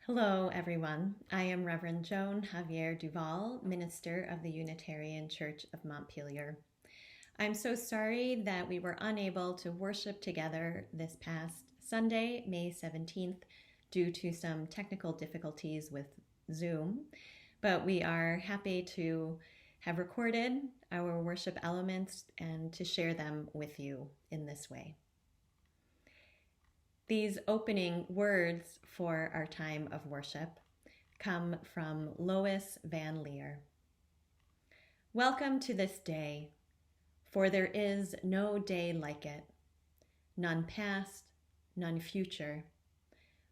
Hello, everyone. I am Reverend Joan Javier-Duval, minister of the Unitarian Church of Montpelier. I'm so sorry that we were unable to worship together this past Sunday, May 17th, due to some technical difficulties with Zoom, but we are happy to have recorded our worship elements and to share them with you in this way. These opening words for our time of worship come from Lois Van Leer. Welcome to this day, for there is no day like it, none past, none future.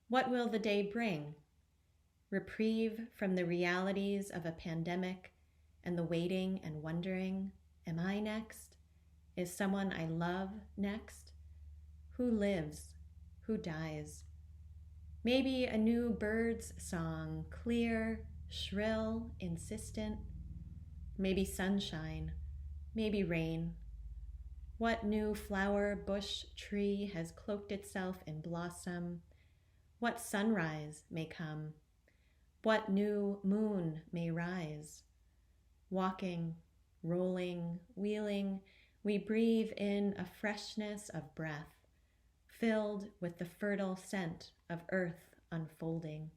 What will the day bring? Reprieve from the realities of a pandemic and the waiting and wondering, am I next? Is someone I love next? Who lives? Who dies? Maybe a new bird's song, clear, shrill, insistent. Maybe sunshine, maybe rain. What new flower, bush, tree has cloaked itself in blossom? What sunrise may come? What new moon may rise? Walking, rolling, wheeling, we breathe in a freshness of breath, filled with the fertile scent of earth unfolding.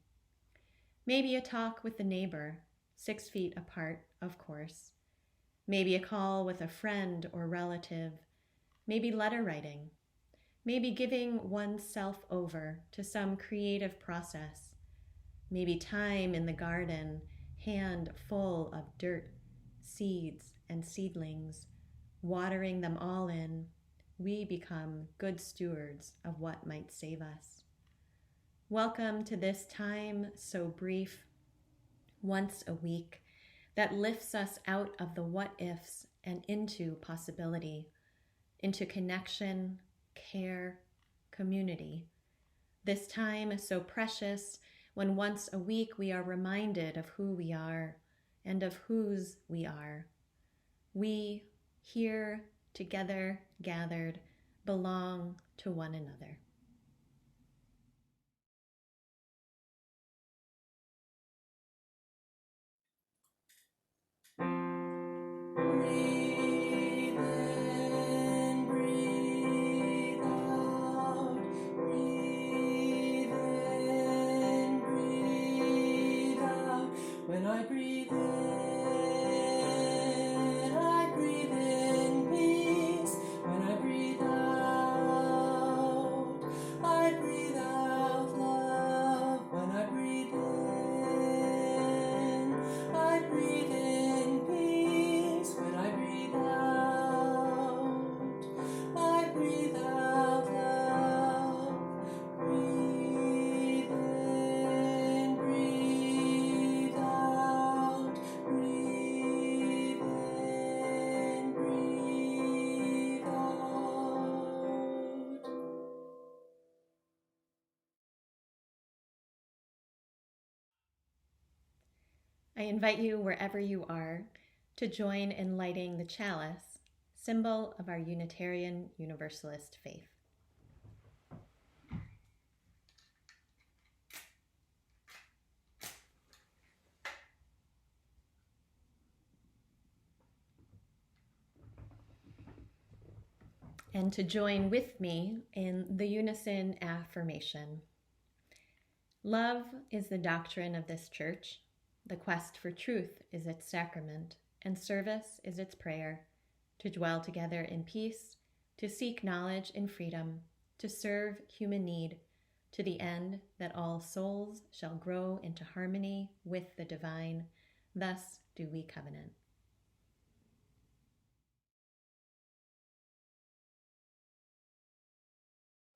Maybe a talk with the neighbor, 6 feet apart, of course. Maybe a call with a friend or relative. Maybe letter writing. Maybe giving oneself over to some creative process. Maybe time in the garden, hand full of dirt, seeds, and seedlings, watering them all in. We become good stewards of what might save us. Welcome to this time so brief, once a week, that lifts us out of the what-ifs and into possibility, into connection, care, community. This time so precious when once a week we are reminded of who we are and of whose we are. We, here, together, gathered, belong to one another. Breathe in, breathe out. Breathe in, breathe out. When I breathe in, I breathe in peace. When I breathe out, I breathe out love. When I breathe in, I breathe in peace. When I breathe out, I breathe out love. Breathe in, breathe out. Breathe in, breathe out. I invite you, wherever you are, to join in lighting the chalice, symbol of our Unitarian Universalist faith. And to join with me in the unison affirmation. Love is the doctrine of this church. The quest for truth is its sacrament, and service is its prayer, to dwell together in peace, to seek knowledge in freedom, to serve human need, to the end that all souls shall grow into harmony with the divine. Thus do we covenant.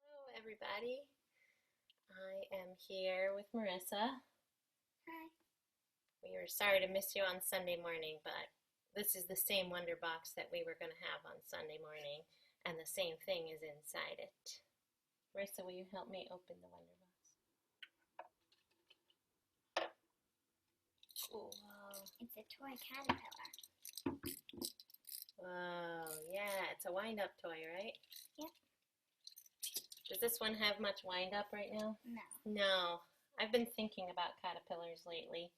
Hello, everybody. I am here with Marissa. Hi. We were sorry to miss you on Sunday morning, but this is the same Wonder Box that we were going to have on Sunday morning, and the same thing is inside it. Marissa, will you help me open the Wonder Box? Whoa. It's a toy caterpillar. Whoa, yeah, it's a wind-up toy, right? Yep. Does this one have much wind-up right now? No. No. I've been thinking about caterpillars lately,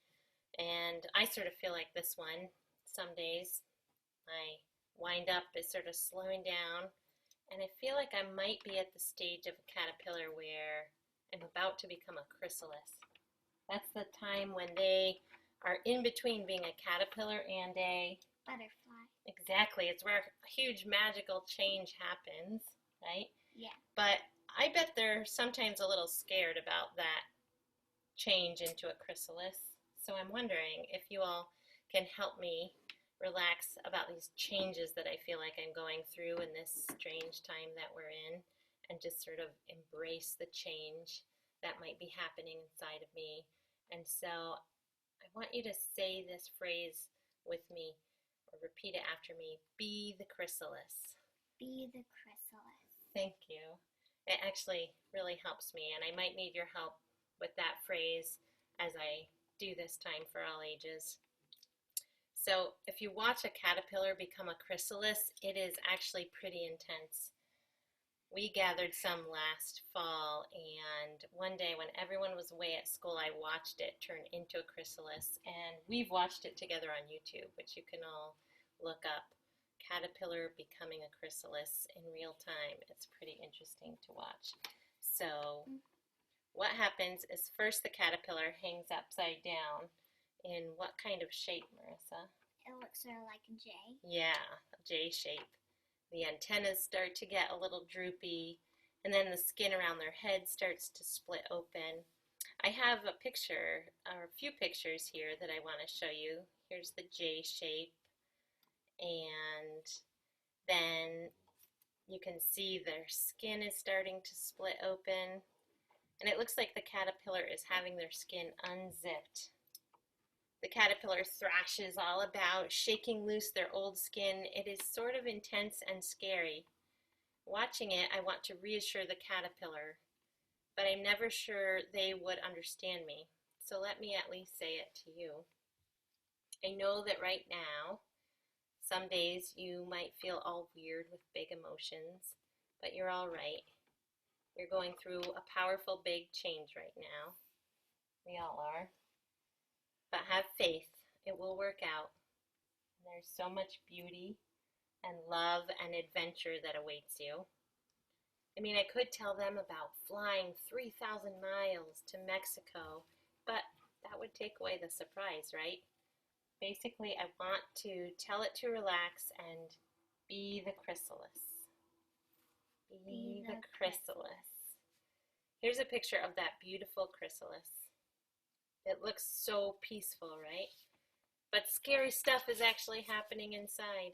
and I sort of feel like this one. Some days my wind up is sort of slowing down, and I feel like I might be at the stage of a caterpillar where I'm about to become a chrysalis. That's the time when they are in between being a caterpillar and a Butterfly. exactly. It's where a huge magical change happens, right? Yeah. But I bet they're sometimes a little scared about that change into a chrysalis. So I'm wondering if you all can help me relax about these changes that I feel like I'm going through in this strange time that we're in, and just sort of embrace the change that might be happening inside of me. And so I want you to say this phrase with me, or repeat it after me. Be the chrysalis. Be the chrysalis. Thank you. It actually really helps me, and I might need your help with that phrase as I do this time for all ages. So if you watch a caterpillar become a chrysalis, it is actually pretty intense. We gathered some last fall, and one day when everyone was away at school, I watched it turn into a chrysalis, and we've watched it together on YouTube, which you can all look up. Caterpillar becoming a chrysalis in real time. It's pretty interesting to watch. So what happens is first the caterpillar hangs upside down in what kind of shape, Marissa? It looks sort of like a J. Yeah, a J shape. The antennas start to get a little droopy, and then the skin around their head starts to split open. I have a picture, or a few pictures here that I want to show you. Here's the J shape, and then you can see their skin is starting to split open, and it looks like the caterpillar is having their skin unzipped. The caterpillar thrashes all about, shaking loose their old skin. It is sort of intense and scary. Watching it, I want to reassure the caterpillar, but I'm never sure they would understand me. So let me at least say it to you. I know that right now, some days you might feel all weird with big emotions, but you're all right. You're going through a powerful big change right now. We all are. But have faith, it will work out. There's so much beauty and love and adventure that awaits you. I mean, I could tell them about flying 3,000 miles to Mexico, but that would take away the surprise, right? Basically, I want to tell it to relax and be the chrysalis. Be the chrysalis. Here's a picture of that beautiful chrysalis. It looks so peaceful, right? But scary stuff is actually happening inside.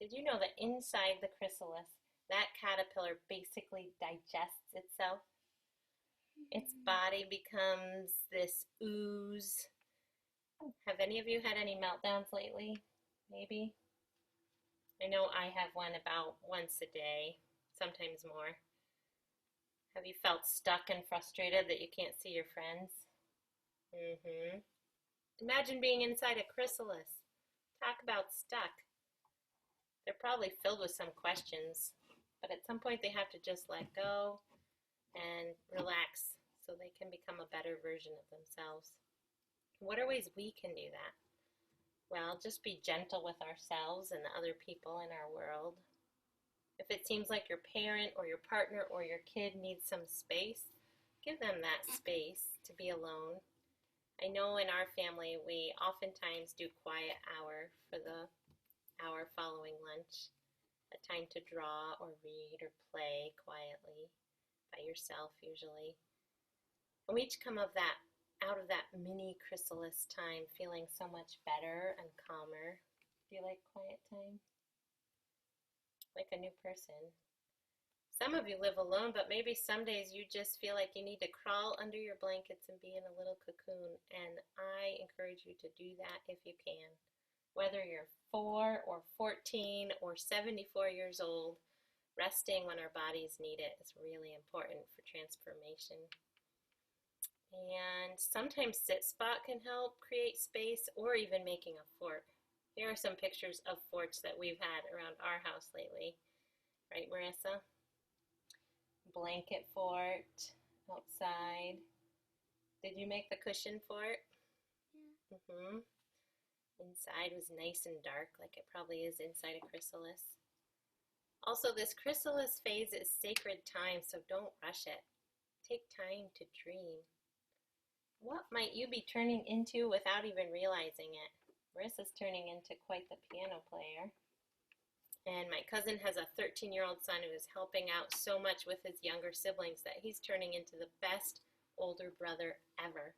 Did you know that inside the chrysalis, that caterpillar basically digests itself? Its body becomes this ooze. Have any of you had any meltdowns lately? Maybe? I know I have one about once a day, sometimes more. Have you felt stuck and frustrated that you can't see your friends? Imagine being inside a chrysalis. Talk about stuck. They're probably filled with some questions, but at some point they have to just let go and relax so they can become a better version of themselves. What are ways we can do that? Well, just be gentle with ourselves and the other people in our world. If it seems like your parent or your partner or your kid needs some space, give them that space to be alone. I know in our family we oftentimes do quiet hour for the hour following lunch, a time to draw or read or play quietly by yourself usually. And we each come out of that mini chrysalis time feeling so much better and calmer. Do you like quiet time? Like a new person. Some of you live alone, but maybe some days you just feel like you need to crawl under your blankets and be in a little cocoon, and I encourage you to do that if you can. Whether you're 4 or 14 or 74 years old, resting when our bodies need it is really important for transformation. And sometimes sit spot can help create space, or even making a fort. Here are some pictures of forts that we've had around our house lately. Right, Marissa? Blanket fort outside. Did you make the cushion for it? Yeah. Inside was nice and dark, like it probably is inside a chrysalis. Also, this chrysalis phase is sacred time, so don't rush it. Take time to dream. What might you be turning into without even realizing it? Marissa's turning into quite the piano player. And my cousin has a 13-year-old son who is helping out so much with his younger siblings that he's turning into the best older brother ever.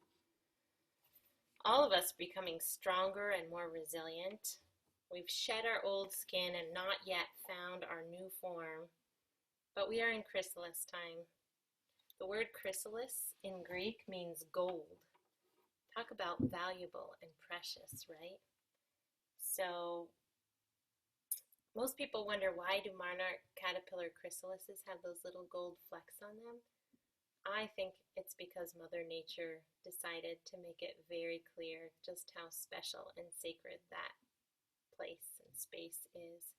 All of us becoming stronger and more resilient. We've shed our old skin and not yet found our new form, but we are in chrysalis time. The word chrysalis in Greek means gold. Talk about valuable and precious, right? So most people wonder, why do monarch caterpillar chrysalises have those little gold flecks on them? I think it's because Mother Nature decided to make it very clear just how special and sacred that place and space is.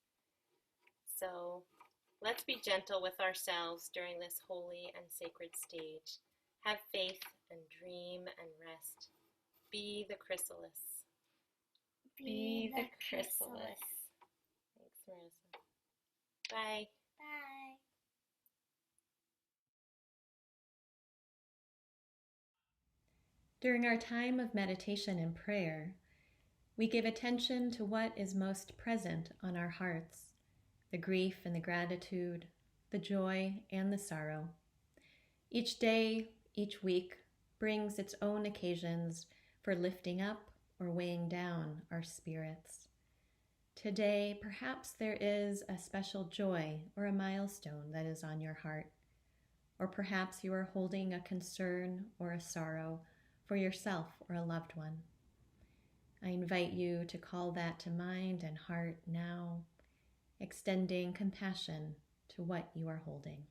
So let's be gentle with ourselves during this holy and sacred stage. Have faith and dream and rest. Be the chrysalis. Be the chrysalis. Thanks, Marissa. Bye. Bye. During our time of meditation and prayer, we give attention to what is most present on our hearts, the grief and the gratitude, the joy and the sorrow. Each day, each week, brings its own occasions for lifting up or weighing down our spirits. Today, perhaps there is a special joy or a milestone that is on your heart, or perhaps you are holding a concern or a sorrow for yourself or a loved one. I invite you to call that to mind and heart now, extending compassion to what you are holding.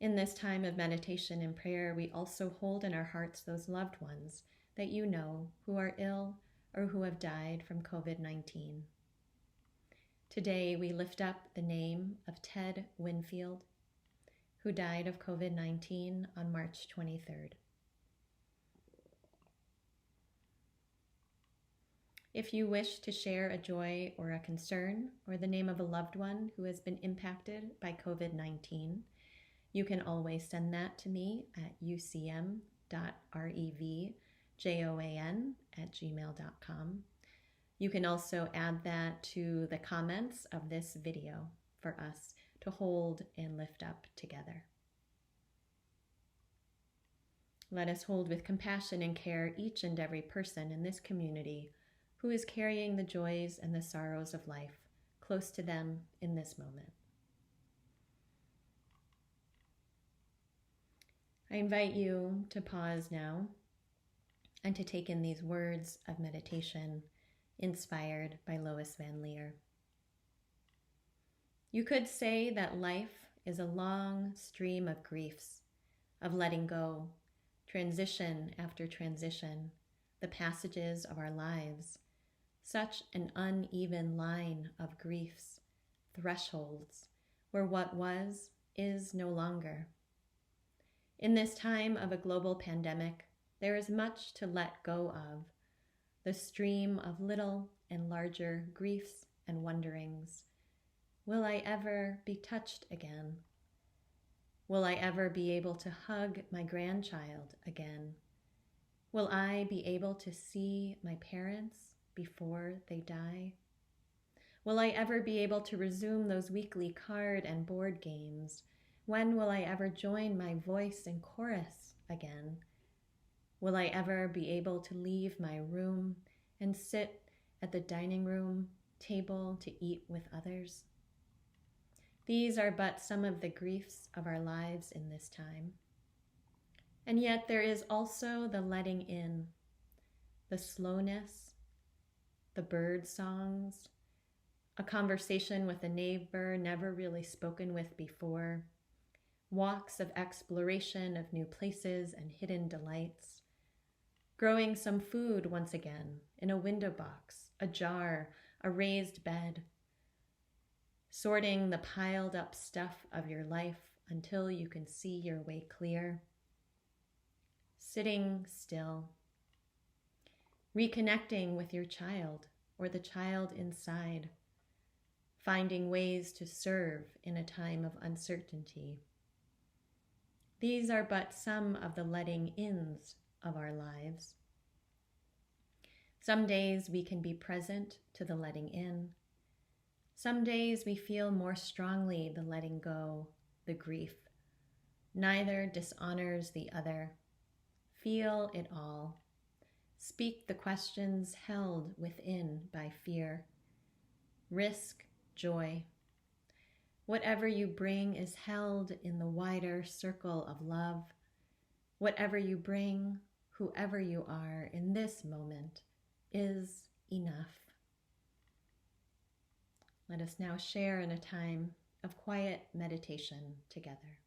In this time of meditation and prayer, we also hold in our hearts those loved ones that you know who are ill or who have died from COVID-19. Today, we lift up the name of Ted Winfield, who died of COVID-19 on March 23rd. If you wish to share a joy or a concern or the name of a loved one who has been impacted by COVID-19, you can always send that to me at ucm.revjoan@gmail.com. You can also add that to the comments of this video for us to hold and lift up together. Let us hold with compassion and care each and every person in this community who is carrying the joys and the sorrows of life close to them in this moment. I invite you to pause now and to take in these words of meditation inspired by Lois Van Leer. You could say that life is a long stream of griefs, of letting go, transition after transition, the passages of our lives, such an uneven line of griefs, thresholds, where what was is no longer. In this time of a global pandemic, there is much to let go of, the stream of little and larger griefs and wonderings. Will I ever be touched again? Will I ever be able to hug my grandchild again? Will I be able to see my parents before they die? Will I ever be able to resume those weekly card and board games? When will I ever join my voice in chorus again? Will I ever be able to leave my room and sit at the dining room table to eat with others? These are but some of the griefs of our lives in this time. And yet there is also the letting in, the slowness, the bird songs, a conversation with a neighbor never really spoken with before, walks of exploration of new places and hidden delights, growing some food once again in a window box, a jar, a raised bed, sorting the piled up stuff of your life until you can see your way clear. Sitting still. Reconnecting with your child or the child inside. Finding ways to serve in a time of uncertainty. These are but some of the letting ins of our lives. Some days we can be present to the letting in. Some days we feel more strongly the letting go, the grief. Neither dishonors the other. Feel it all. Speak the questions held within by fear. Risk joy. Whatever you bring is held in the wider circle of love. Whatever you bring, whoever you are in this moment, is enough. Let us now share in a time of quiet meditation together.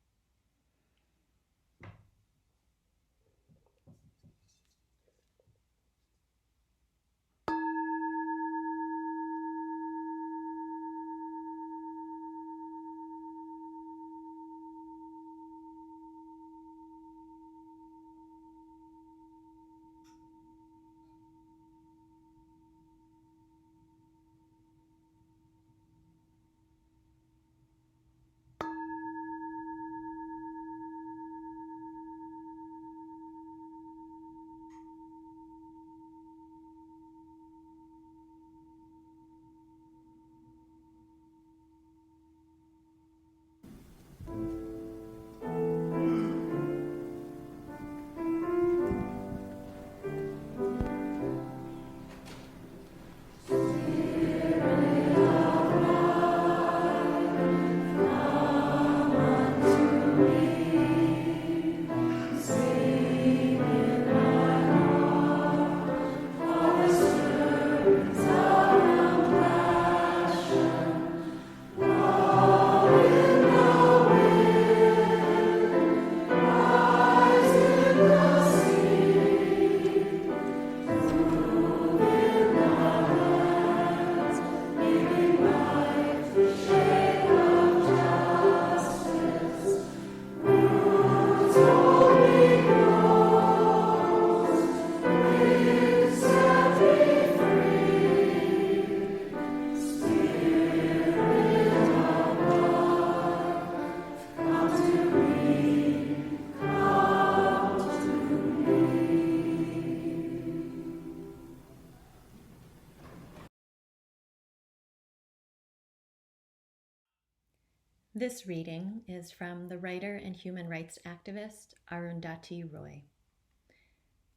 This reading is from the writer and human rights activist Arundhati Roy.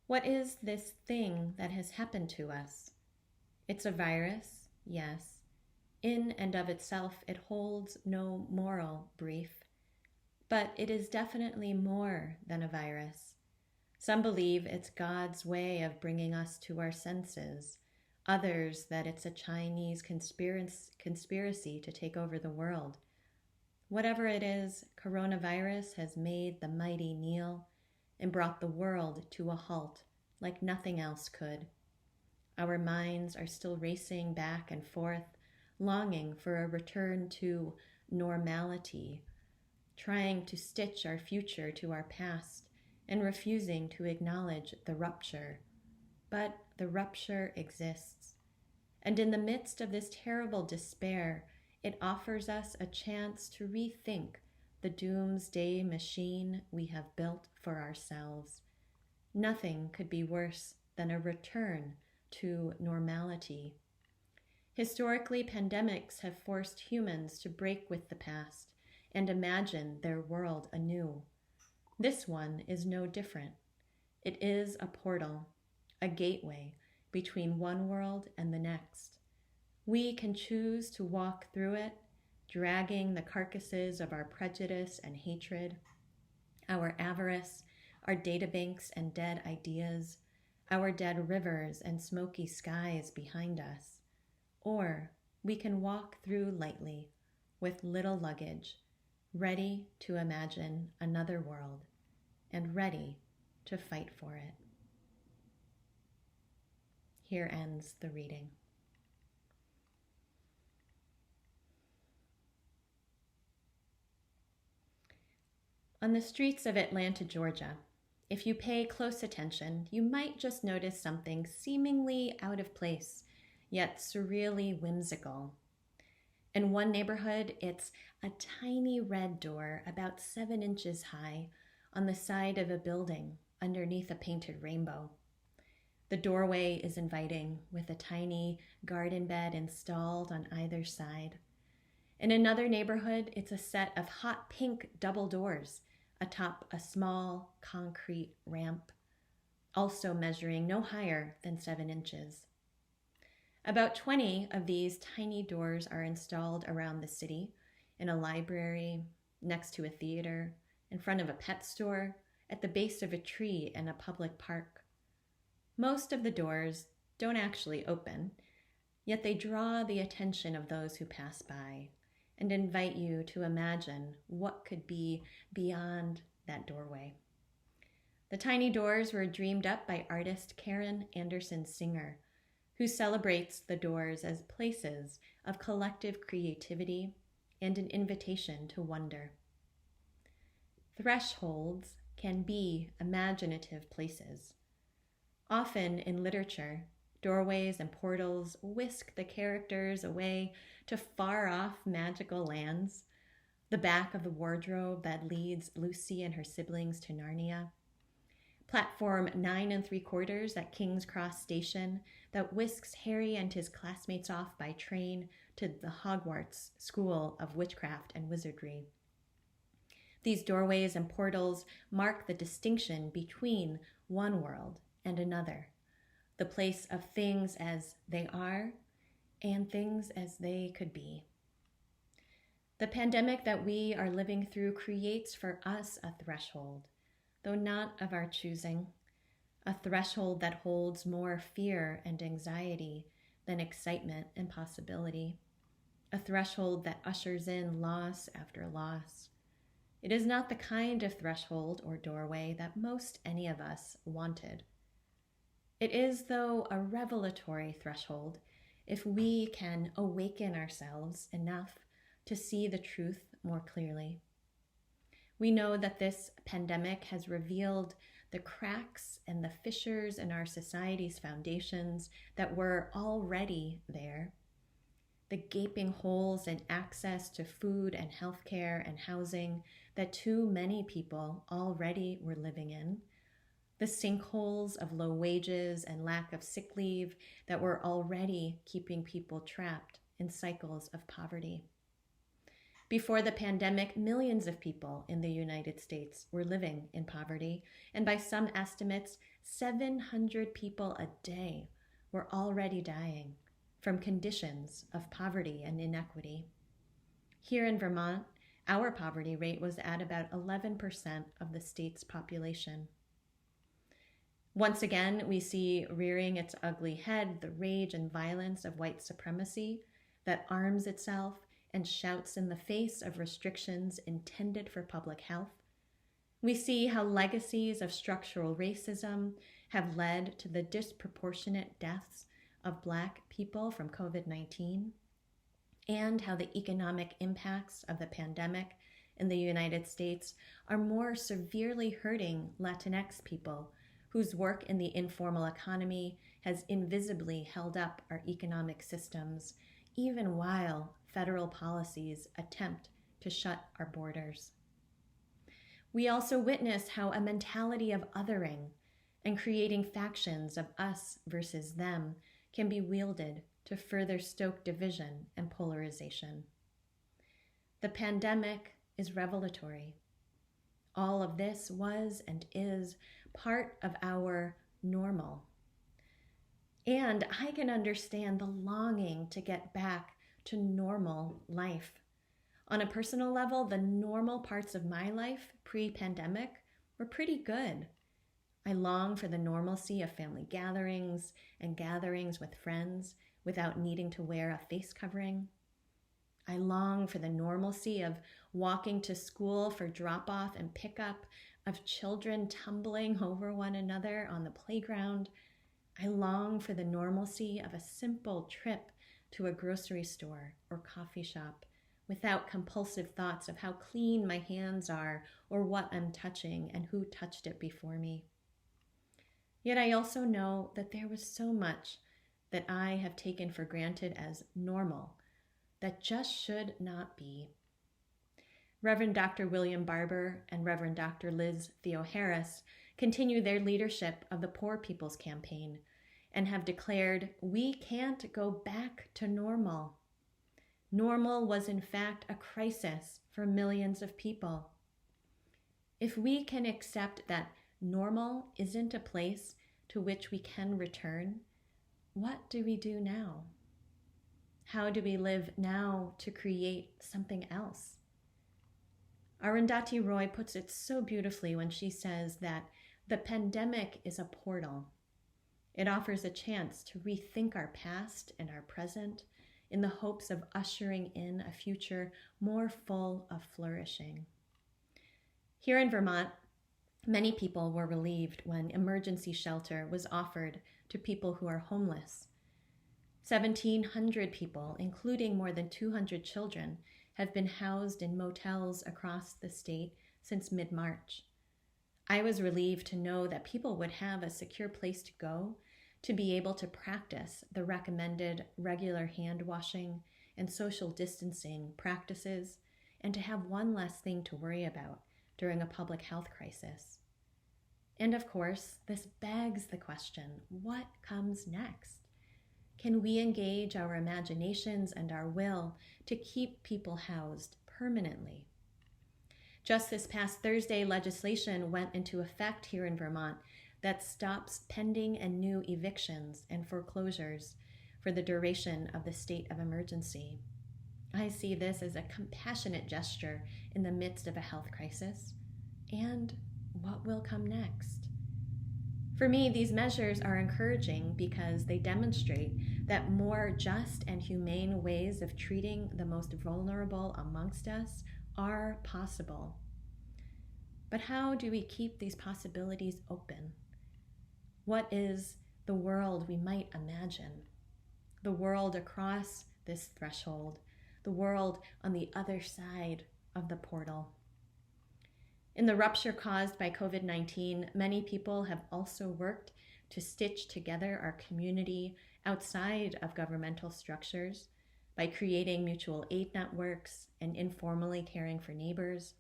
What is this thing that has happened to us? It's a virus, yes. In and of itself, it holds no moral brief. But it is definitely more than a virus. Some believe it's God's way of bringing us to our senses. Others that it's a Chinese conspiracy to take over the world. Whatever it is, coronavirus has made the mighty kneel and brought the world to a halt like nothing else could. Our minds are still racing back and forth, longing for a return to normality, trying to stitch our future to our past and refusing to acknowledge the rupture. But the rupture exists. And in the midst of this terrible despair, it offers us a chance to rethink the doomsday machine we have built for ourselves. Nothing could be worse than a return to normality. Historically, pandemics have forced humans to break with the past and imagine their world anew. This one is no different. It is a portal, a gateway between one world and the next. We can choose to walk through it, dragging the carcasses of our prejudice and hatred, our avarice, our databanks and dead ideas, our dead rivers and smoky skies behind us. Or we can walk through lightly, with little luggage, ready to imagine another world and ready to fight for it. Here ends the reading. On the streets of Atlanta, Georgia, if you pay close attention, you might just notice something seemingly out of place, yet surreally whimsical. In one neighborhood, it's a tiny red door about 7 inches high on the side of a building underneath a painted rainbow. The doorway is inviting, with a tiny garden bed installed on either side. In another neighborhood, it's a set of hot pink double doors atop a small concrete ramp, also measuring no higher than 7 inches. About 20 of these tiny doors are installed around the city, in a library, next to a theater, in front of a pet store, at the base of a tree in a public park. Most of the doors don't actually open, yet they draw the attention of those who pass by and invite you to imagine what could be beyond that doorway. The tiny doors were dreamed up by artist Karen Anderson Singer, who celebrates the doors as places of collective creativity and an invitation to wonder. Thresholds can be imaginative places. Often in literature, doorways and portals whisk the characters away to far-off magical lands, the back of the wardrobe that leads Lucy and her siblings to Narnia, platform 9 3/4 at King's Cross Station that whisks Harry and his classmates off by train to the Hogwarts School of Witchcraft and Wizardry. These doorways and portals mark the distinction between one world and another, the place of things as they are and things as they could be. The pandemic that we are living through creates for us a threshold, though not of our choosing, a threshold that holds more fear and anxiety than excitement and possibility, a threshold that ushers in loss after loss. It is not the kind of threshold or doorway that most any of us wanted. It is, though, a revelatory threshold if we can awaken ourselves enough to see the truth more clearly. We know that this pandemic has revealed the cracks and the fissures in our society's foundations that were already there, the gaping holes in access to food and healthcare and housing that too many people already were living in, the sinkholes of low wages and lack of sick leave that were already keeping people trapped in cycles of poverty. Before the pandemic, millions of people in the United States were living in poverty, and by some estimates, 700 people a day were already dying from conditions of poverty and inequity. Here in Vermont, our poverty rate was at about 11% of the state's population. Once again, we see rearing its ugly head the rage and violence of white supremacy that arms itself and shouts in the face of restrictions intended for public health. We see how legacies of structural racism have led to the disproportionate deaths of Black people from COVID-19, and how the economic impacts of the pandemic in the United States are more severely hurting Latinx people whose work in the informal economy has invisibly held up our economic systems, even while federal policies attempt to shut our borders. We also witness how a mentality of othering and creating factions of us versus them can be wielded to further stoke division and polarization. The pandemic is revelatory. All of this was and is part of our normal. And I can understand the longing to get back to normal life. On a personal level, the normal parts of my life pre-pandemic were pretty good. I long for the normalcy of family gatherings and gatherings with friends without needing to wear a face covering. I long for the normalcy of walking to school for drop-off and pickup, of children tumbling over one another on the playground. I long for the normalcy of a simple trip to a grocery store or coffee shop without compulsive thoughts of how clean my hands are or what I'm touching and who touched it before me. Yet I also know that there was so much that I have taken for granted as normal that just should not be. Reverend Dr. William Barber and Reverend Dr. Liz Theo-Harris continue their leadership of the Poor People's Campaign and have declared, we can't go back to normal. Normal was in fact a crisis for millions of people. If we can accept that normal isn't a place to which we can return, what do we do now? How do we live now to create something else? Arundhati Roy puts it so beautifully when she says that the pandemic is a portal. It offers a chance to rethink our past and our present in the hopes of ushering in a future more full of flourishing. Here in Vermont, many people were relieved when emergency shelter was offered to people who are homeless. 1,700 people, including more than 200 children, have been housed in motels across the state since mid-March. I was relieved to know that people would have a secure place to go to be able to practice the recommended regular hand washing and social distancing practices and to have one less thing to worry about during a public health crisis. And of course, this begs the question, what comes next? Can we engage our imaginations and our will to keep people housed permanently? Just this past Thursday, legislation went into effect here in Vermont that stops pending and new evictions and foreclosures for the duration of the state of emergency. I see this as a compassionate gesture in the midst of a health crisis. And what will come next? For me, these measures are encouraging because they demonstrate that more just and humane ways of treating the most vulnerable amongst us are possible. But how do we keep these possibilities open? What is the world we might imagine? The world across this threshold, the world on the other side of the portal. In the rupture caused by COVID-19, many people have also worked to stitch together our community outside of governmental structures by creating mutual aid networks and informally caring for neighbors.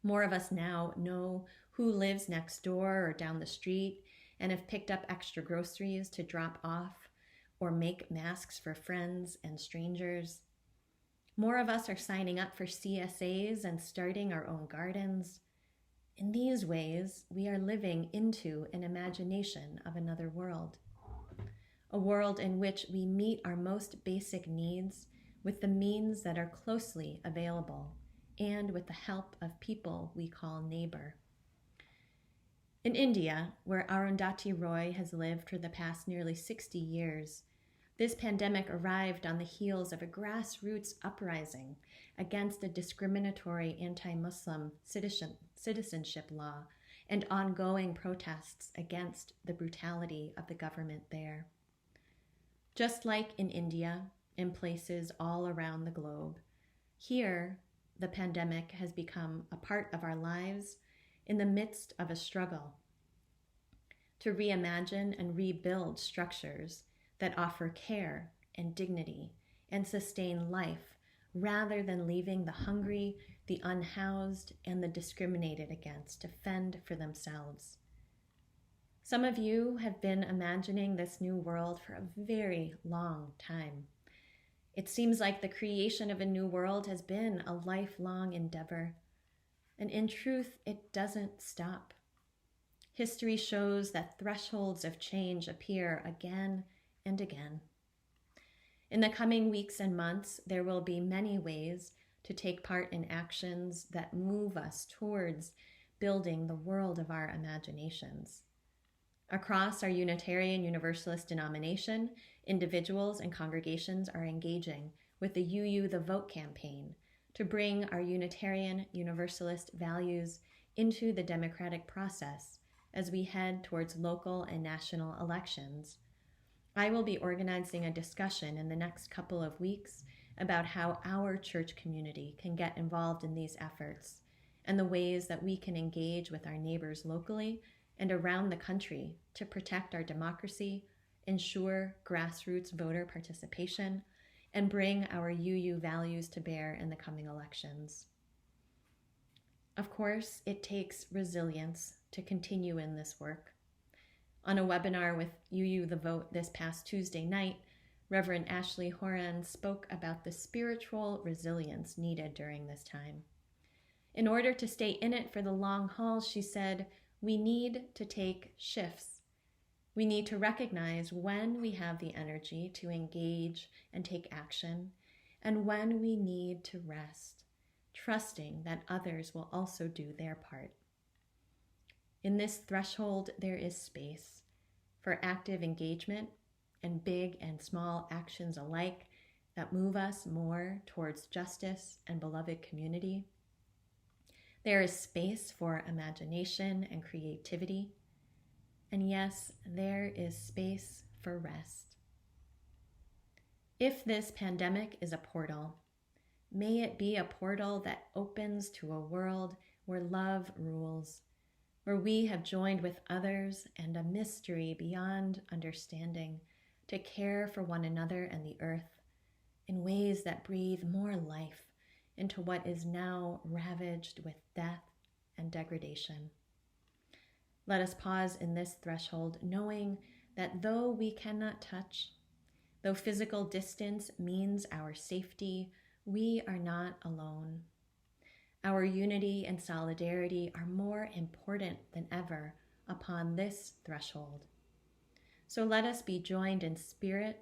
More of us now know who lives next door or down the street and have picked up extra groceries to drop off or make masks for friends and strangers. More of us are signing up for CSAs and starting our own gardens. In these ways, we are living into an imagination of another world. A world in which we meet our most basic needs with the means that are closely available and with the help of people we call neighbor. In India, where Arundhati Roy has lived for the past nearly 60 years, this pandemic arrived on the heels of a grassroots uprising against a discriminatory anti-Muslim citizenship law and ongoing protests against the brutality of the government there. Just like in India and places all around the globe, here the pandemic has become a part of our lives in the midst of a struggle to reimagine and rebuild structures that offer care and dignity and sustain life rather than leaving the hungry, the unhoused, and the discriminated against to fend for themselves. Some of you have been imagining this new world for a very long time. It seems like the creation of a new world has been a lifelong endeavor, and in truth, it doesn't stop. History shows that thresholds of change appear again and again. In the coming weeks and months, there will be many ways to take part in actions that move us towards building the world of our imaginations. Across our Unitarian Universalist denomination, individuals and congregations are engaging with the UU the Vote campaign to bring our Unitarian Universalist values into the democratic process as we head towards local and national elections. I will be organizing a discussion in the next couple of weeks about how our church community can get involved in these efforts and the ways that we can engage with our neighbors locally and around the country to protect our democracy, ensure grassroots voter participation, and bring our UU values to bear in the coming elections. Of course, it takes resilience to continue in this work. On a webinar with UU The Vote this past Tuesday night, Reverend Ashley Horan spoke about the spiritual resilience needed during this time. In order to stay in it for the long haul, she said, we need to take shifts. We need to recognize when we have the energy to engage and take action, and when we need to rest, trusting that others will also do their part. In this threshold, there is space for active engagement and big and small actions alike that move us more towards justice and beloved community. There is space for imagination and creativity. And yes, there is space for rest. If this pandemic is a portal, may it be a portal that opens to a world where love rules, where we have joined with others and a mystery beyond understanding to care for one another and the earth in ways that breathe more life into what is now ravaged with death and degradation. Let us pause in this threshold, knowing that though we cannot touch, though physical distance means our safety, we are not alone. Our unity and solidarity are more important than ever upon this threshold. So let us be joined in spirit,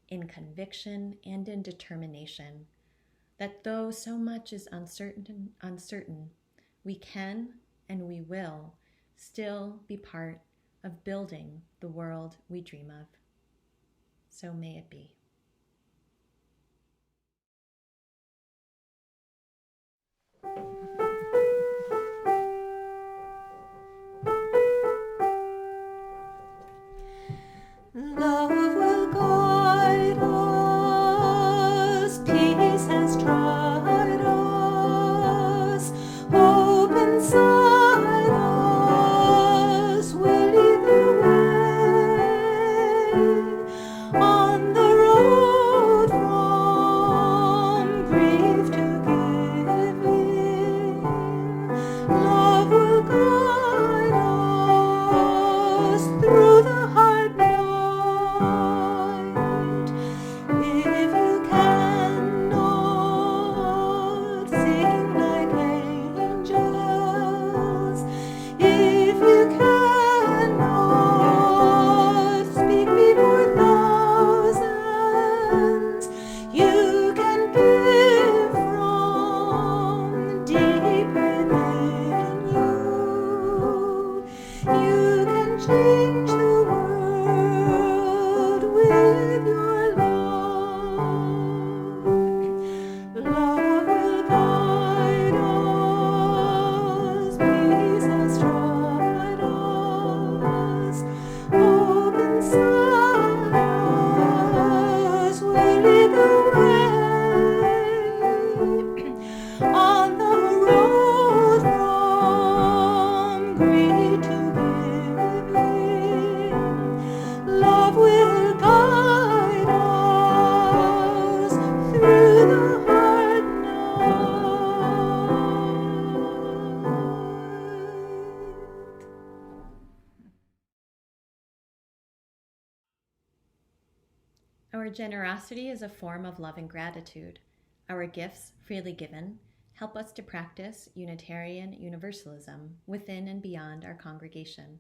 in conviction, and in determination, that though so much is uncertain, we can and we will still be part of building the world we dream of. So may it be. Love will guide us, peace has tried us, hope inside us will lead the way on the road from grief to giving. Love will guide us through the hard night. If you cannot sing like angels, if you cannot speak before thousands, you can give from deep within you. You can change the world with your love. Love will guide us, peace has tried us, hope inside us will lead the way on the road from greed to giving. Love will guide us through the hard night. Our generosity is a form of love and gratitude. Our gifts, freely given, help us to practice Unitarian Universalism within and beyond our congregation.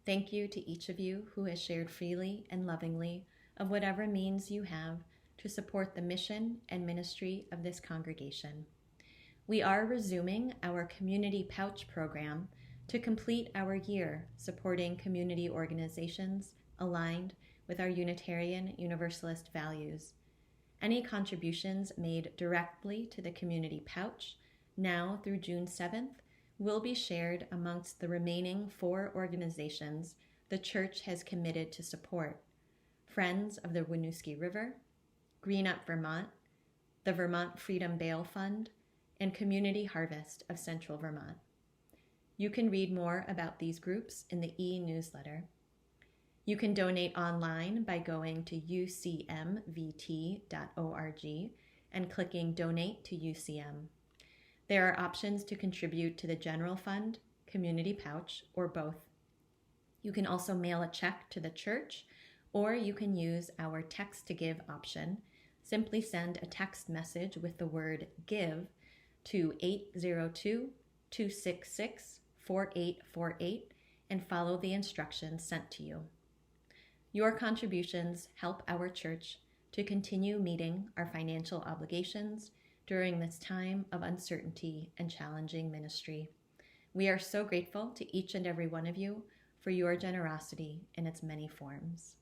Thank you to each of you who has shared freely and lovingly of whatever means you have to support the mission and ministry of this congregation. We are resuming our Community Pouch program to complete our year supporting community organizations aligned with our Unitarian Universalist values. Any contributions made directly to the Community Pouch, now through June 7th, will be shared amongst the remaining 4 organizations the Church has committed to support: Friends of the Winooski River, Green Up Vermont, the Vermont Freedom Bail Fund, and Community Harvest of Central Vermont. You can read more about these groups in the e-newsletter. You can donate online by going to ucmvt.org and clicking Donate to UCM. There are options to contribute to the general fund, community pouch, or both. You can also mail a check to the church, or you can use our text to give option. Simply send a text message with the word GIVE to 802-266-4848 and follow the instructions sent to you. Your contributions help our church to continue meeting our financial obligations during this time of uncertainty and challenging ministry. We are so grateful to each and every one of you for your generosity in its many forms.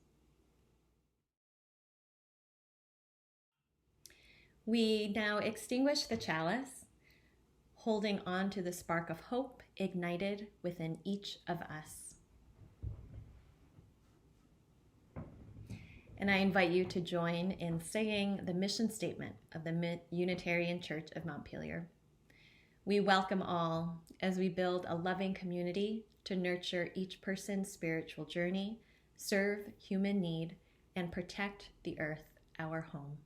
We now extinguish the chalice, holding on to the spark of hope ignited within each of us. And I invite you to join in saying the mission statement of the Unitarian Church of Montpelier. We welcome all as we build a loving community to nurture each person's spiritual journey, serve human need, and protect the earth, our home.